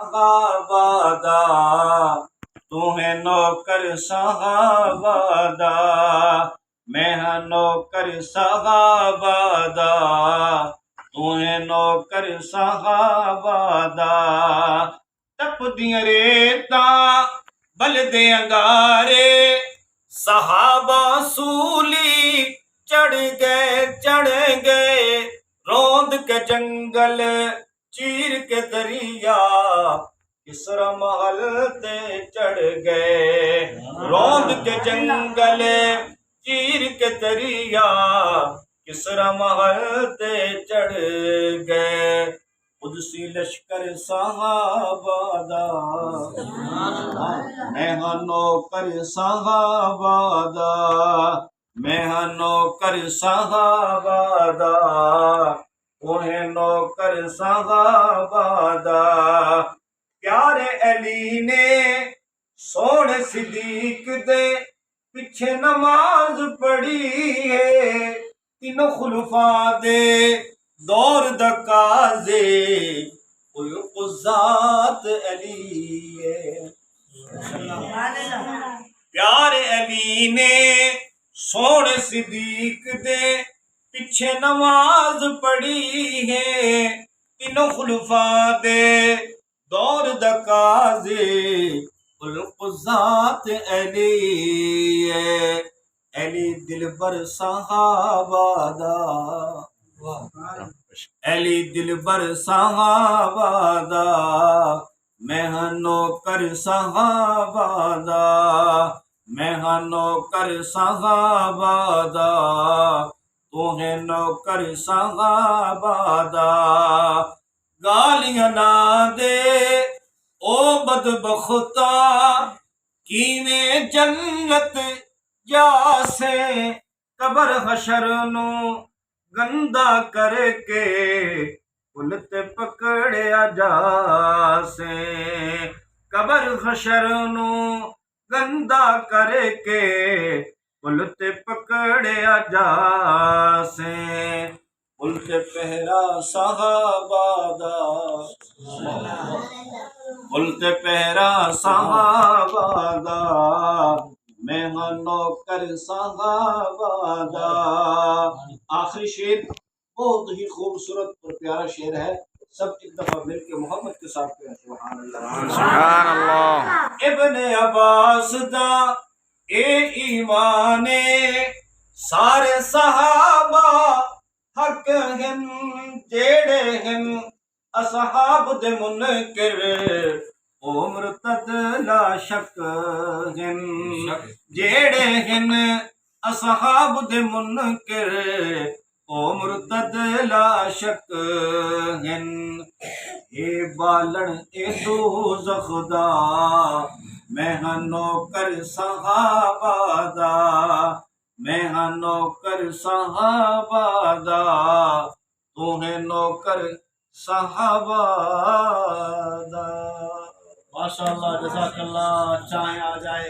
सहाबादा तुम्हें नौकर सहाबादा, मैं हाँ नौकर सहाबादा, तुम्हें नौकर सहाबादा। टप दिया रेता बल दे अंगारे, सहाबा सूली चढ़ गए, रोंद के जंगल चीर के दरिया, किसरा महल ते चढ़ गए। रोंद के जंगल चीर के दरिया, किसरा महल ते चढ़ गए। कुदसी लश्कर सहाबादा, मैं हाँ नौकर सहाबादा, मैं हाँ नौकर सहाबादा, उन्हें नौकर सहाबादा। प्यारे अली ने सोने सिद्दीक दे पीछे नमाज पढ़ी है, तीनों खुलफा दे दौर दकाजे, ज़ात अली है। प्यारे अली ने सोने सिद्दीक दे पीछे नमाज पढ़ी है, तीनों खुलफा दे दौर दकाजे, ज़ात अली है। अली दिलबर सहाबादा, अली दिलबर सहाबादा, मैं हाँ नौकर सहाबादा, मैं हाँ नौकर सहाबादा, तुम्हें नौकर सहाबादा। गालियां ना दे ओ बदबख्ता, कीवें जन्नत जासे, कबर हशर नू गंदा करके उलते पकड़िया जासे, कबर हशर नू गंदा करके उलते पकड़िया जासे। उलते पहरा सहाबादा, उलते पहरा सहाबादा, मैं हाँ नौकर सहाबादा। आखिरी शेर बहुत ही खूबसूरत और प्यारा शेर है, सब एक दफा मिलके मोहम्मद के साथ कहें सुभान अल्लाह, सुभान अल्लाह। इब्ने अब्बास दा ए ईमाने, सारे सहाबा हक हैं, जेड़े हैं असहाब दे मुनकिर, ओ मुर्तद ला शक हैं, जेड़े हैं असहाब दे मुनकिर, ओ मुर्तद ला शक हैं। ए बालन ए दोज़ख दा, मैं हाँ नौकर सहाबादा, मैं हाँ नौकर सहाबादा, तुम्हें नौकर सहाबादा। माशाअल्लाह, जज़ाकल्लाह। चाहे आ जाए।